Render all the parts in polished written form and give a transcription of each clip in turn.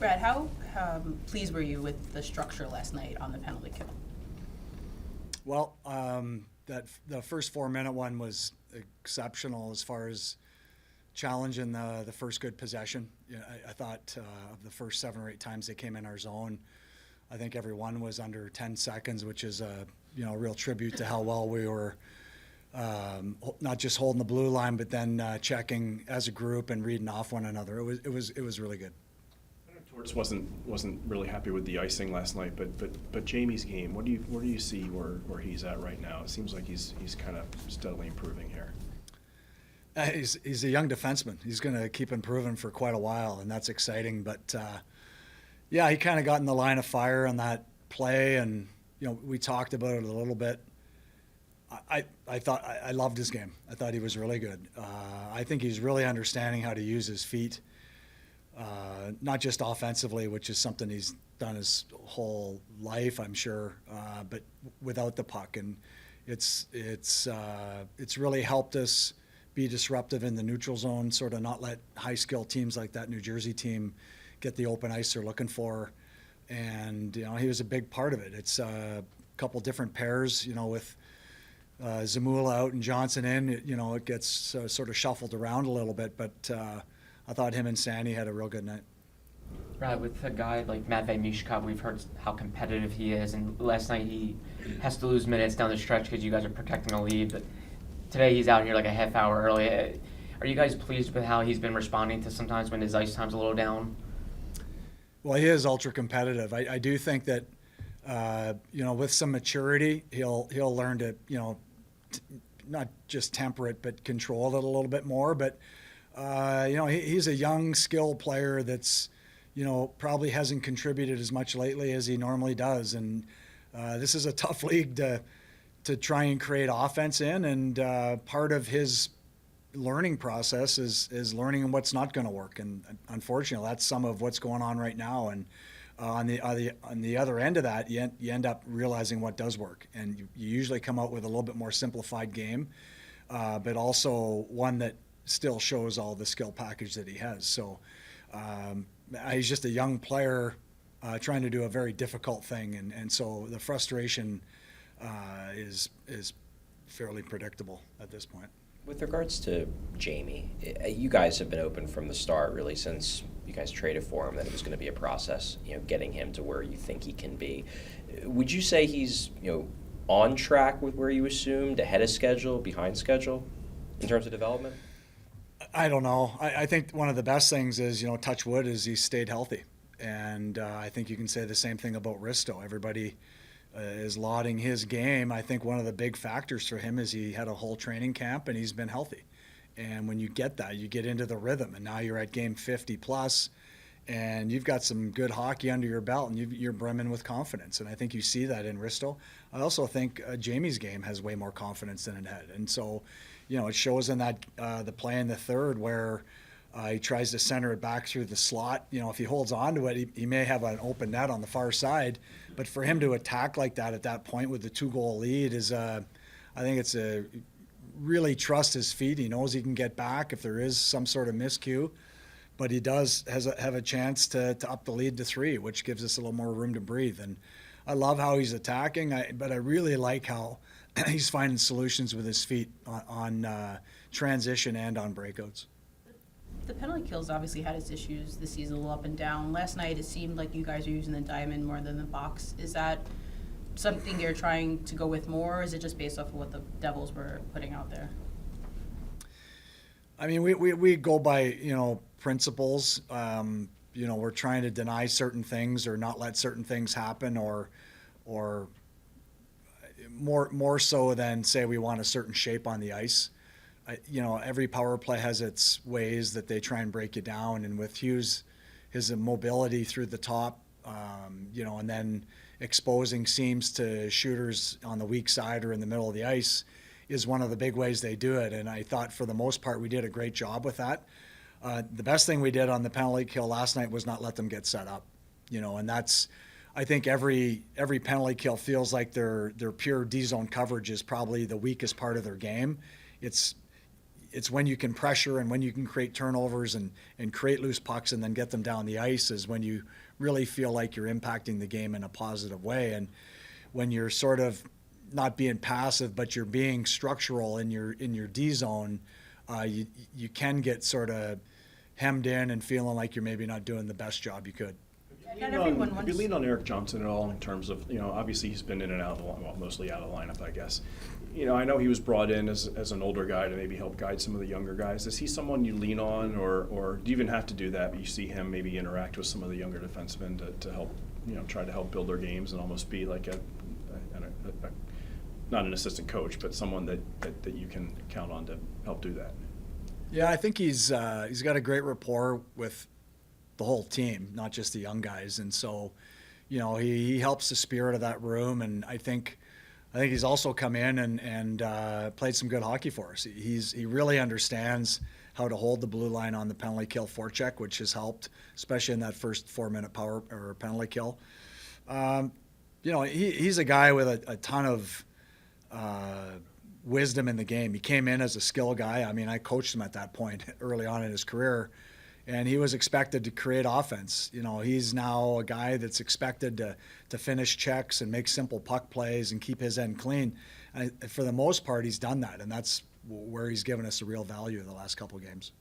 Brad, how pleased were you with the structure last night on the penalty kill? Well, the first 4-minute one was exceptional as far as challenging the first good possession. I thought of the first 7 or 8 times they came in our zone, I think every one was under 10 seconds, which is a real tribute to how well we were not just holding the blue line, but then checking as a group and reading off one another. It was really good. Torts wasn't really happy with the icing last night, but Jamie's game, where do you see where he's at right now? It seems like he's kind of steadily improving here. He's a young defenseman. He's going to keep improving for quite a while, and that's exciting. But yeah, he kind of got in the line of fire on that play, and we talked about it a little bit. I thought I loved his game. I thought he was really good. I think he's really understanding how to use his feet. Not just offensively, which is something he's done his whole life, I'm sure, but without the puck, and it's really helped us be disruptive in the neutral zone, sort of not let high-skill teams like that New Jersey team get the open ice they're looking for, and he was a big part of it. It's a couple different pairs, with Zamula out and Johnson in. It gets sort of shuffled around a little bit, but I thought him and Sandy had a real good night. Right, with a guy like Matt Niskanen, we've heard how competitive he is, and last night he has to lose minutes down the stretch because you guys are protecting a lead, but today he's out here like a half hour early. Are you guys pleased with how he's been responding to sometimes when his ice time's a little down? Well, he is ultra competitive. I do think that with some maturity, he'll learn to not just temper it, but control it a little bit more. But he's a young, skilled player that's probably hasn't contributed as much lately as he normally does, and this is a tough league to try and create offense in, and part of his learning process is learning what's not going to work, and unfortunately that's some of what's going on right now. And on the other end of that, you end up realizing what does work, and you usually come out with a little bit more simplified game, but also one that still shows all the skill package that he has. So he's just a young player trying to do a very difficult thing, and so the frustration is fairly predictable at this point. With regards to Jamie, you guys have been open from the start, really, since you guys traded for him, that it was going to be a process, getting him to where you think he can be. Would you say he's, on track with where you assumed, ahead of schedule, behind schedule, in terms of development? I don't know. I think one of the best things is, touch wood, is he stayed healthy. And I think you can say the same thing about Risto. Everybody is lauding his game. I think one of the big factors for him is he had a whole training camp and he's been healthy. And when you get that, you get into the rhythm. And now you're at game 50 plus, and you've got some good hockey under your belt, and you're brimming with confidence. And I think you see that in Risto. I also think Jamie's game has way more confidence than it had. And so, it shows in that the play in the third where he tries to center it back through the slot. If he holds on to it, he may have an open net on the far side. But for him to attack like that at that point with the 2-goal lead is, I think it's a really trust his feet. He knows he can get back if there is some sort of miscue. But he have a chance to up the lead to 3, which gives us a little more room to breathe. And I love how he's attacking, but I really like how he's finding solutions with his feet on transition and on breakouts. The penalty kills obviously had its issues this season, a little up and down. Last night it seemed like you guys are using the diamond more than the box. Is that something you're trying to go with more, or is it just based off of what the Devils were putting out there? I mean, we go by, principles. We're trying to deny certain things or not let certain things happen, or more so than say we want a certain shape on the ice. Every power play has its ways that they try and break you down, and with Hughes, his mobility through the top, and then exposing seams to shooters on the weak side or in the middle of the ice is one of the big ways they do it. And I thought for the most part we did a great job with that. The best thing we did on the penalty kill last night was not let them get set up, and that's, I think every penalty kill feels like their pure D-zone coverage is probably the weakest part of their game. it's when you can pressure and when you can create turnovers and create loose pucks and then get them down the ice is when you really feel like you're impacting the game in a positive way. And when you're sort of not being passive, but you're being structural in your D zone, you can get sort of hemmed in and feeling like you're maybe not doing the best job you could. Have you leaned on Eric Johnson at all in terms of, obviously he's been in and out of the line, well, mostly out of the lineup, I guess. I know he was brought in as an older guy to maybe help guide some of the younger guys. Is he someone you lean on, or do you even have to do that, but you see him maybe interact with some of the younger defensemen to help, try to help build their games and almost be like not an assistant coach, but someone that you can count on to help do that? Yeah, I think he's got a great rapport with the whole team, not just the young guys, and so, he helps the spirit of that room, and I think he's also come in and played some good hockey for us. He really understands how to hold the blue line on the penalty kill forecheck, which has helped, especially in that first 4-minute power or penalty kill. He's a guy with a ton of wisdom in the game. He came in as a skill guy. I mean, I coached him at that point early on in his career, and he was expected to create offense. He's now a guy that's expected to finish checks and make simple puck plays and keep his end clean. And for the most part, he's done that, and that's where he's given us a real value in the last couple of games.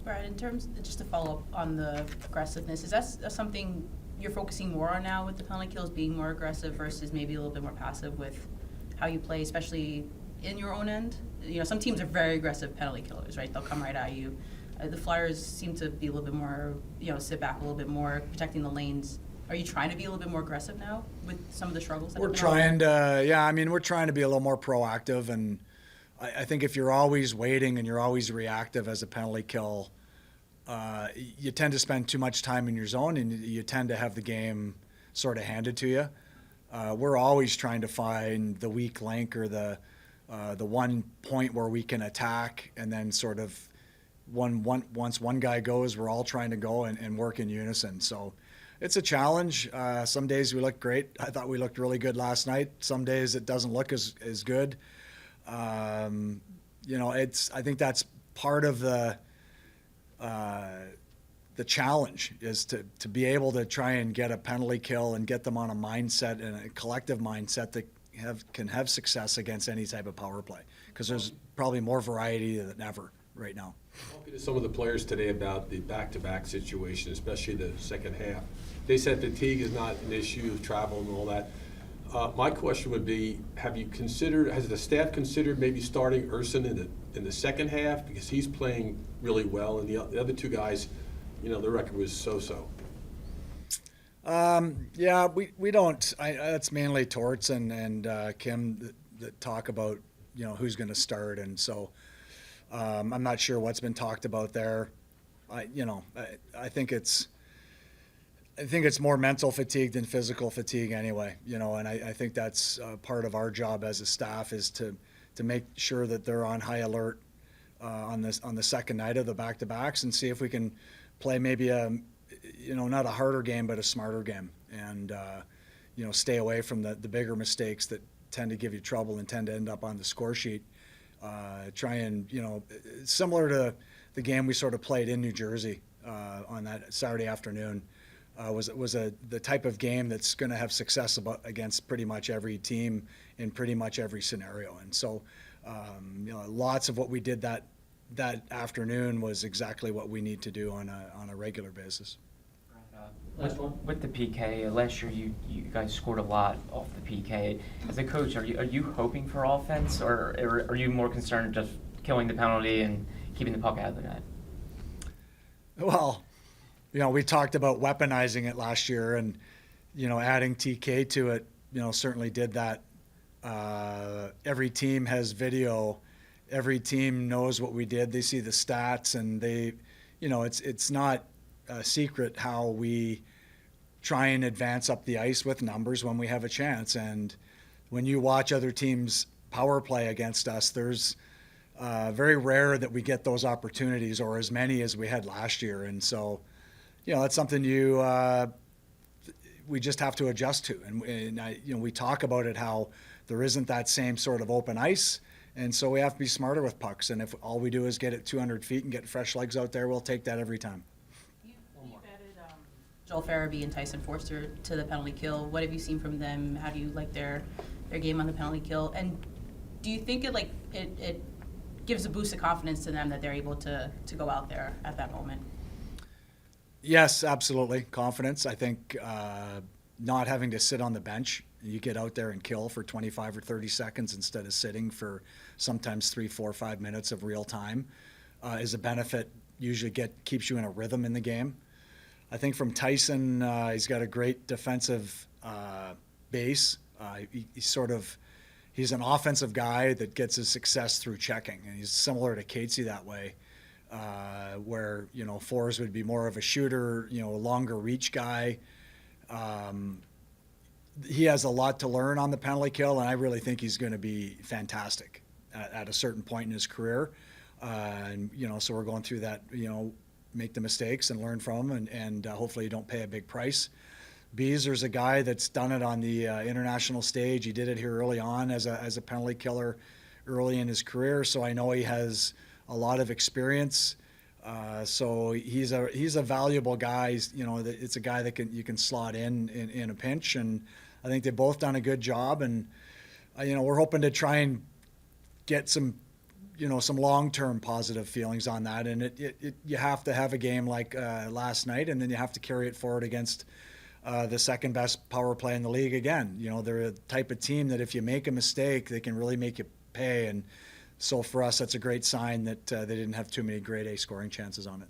Brad, in terms, just to follow up on the aggressiveness, is that something you're focusing more on now with the penalty kills, being more aggressive versus maybe a little bit more passive with how you play, especially in your own end? Some teams are very aggressive penalty killers, right? They'll come right at you. The Flyers seem to be a little bit more, sit back a little bit more, protecting the lanes. Are you trying to be a little bit more aggressive now with some of the struggles? We're trying to, we're trying to be a little more proactive, and I think if you're always waiting and you're always reactive as a penalty kill, you tend to spend too much time in your zone, and you tend to have the game sort of handed to you. We're always trying to find the weak link or the one point where we can attack, and then sort of once one guy goes, we're all trying to go and work in unison. So it's a challenge. Some days we look great. I thought we looked really good last night. Some days it doesn't look as good. I think that's part of the challenge is to be able to try and get a penalty kill and get them on a mindset and a collective mindset that can have success against any type of power play, because there's probably more variety than ever right now. Talking to some of the players today about the back-to-back situation, especially the second half, they said fatigue is not an issue of travel and all that. My question would be, has the staff considered maybe starting Urson in the second half, because he's playing really well, and the other two guys, the record was so-so. We don't. That's mainly Torts and Kim that talk about who's going to start, and so I'm not sure what's been talked about there. I think it's more mental fatigue than physical fatigue anyway. And I think that's part of our job as a staff is to make sure that they're on high alert on the second night of the back-to-backs, and see if we can play maybe not a harder game, but a smarter game, and stay away from the bigger mistakes that tend to give you trouble and tend to end up on the score sheet. Try and similar to the game we sort of played in New Jersey on that Saturday afternoon, was the type of game that's going to have success against pretty much every team in pretty much every scenario. And so lots of what we did that afternoon was exactly what we need to do on a regular basis. With the PK, last year you guys scored a lot off the PK. As a coach, are you hoping for offense, or are you more concerned just killing the penalty and keeping the puck out of the net? Well, we talked about weaponizing it last year, and adding TK to it, certainly did that. Every team has video. Every team knows what we did. They see the stats, and they, it's not a secret how we try and advance up the ice with numbers when we have a chance. And when you watch other teams power play against us, there's very rare that we get those opportunities, or as many as we had last year. And so, that's something we just have to adjust to. And we talk about it, how there isn't that same sort of open ice, And so we have to be smarter with pucks. And if all we do is get it 200 feet and get fresh legs out there, we'll take that every time. You've added Joel Farabee and Tyson Forster to the penalty kill. What have you seen from them? How do you like their game on the penalty kill? And do you think it gives a boost of confidence to them that they're able to go out there at that moment? Yes, absolutely. Confidence. I think not having to sit on the bench, you get out there and kill for 25 or 30 seconds instead of sitting for sometimes 3, 4, 5 minutes of real time is a benefit. Usually keeps you in a rhythm in the game. I think from Tyson, he's got a great defensive base. He's an offensive guy that gets his success through checking, and he's similar to Catesy that way. Where Fours would be more of a shooter, a longer reach guy. He has a lot to learn on the penalty kill, and I really think he's going to be fantastic at a certain point in his career. So we're going through that. Make the mistakes and learn from them, and hopefully you don't pay a big price. Beezer's a guy that's done it on the international stage. He did it here early on as a penalty killer early in his career, so I know he has a lot of experience. So he's a valuable guy. It's a guy that you can slot in a pinch, and I think they've both done a good job. And we're hoping to try and get some long-term positive feelings on that. And you have to have a game like last night, and then you have to carry it forward against the second best power play in the league again. They're a type of team that if you make a mistake, they can really make you pay. And so for us, that's a great sign that they didn't have too many grade A scoring chances on it.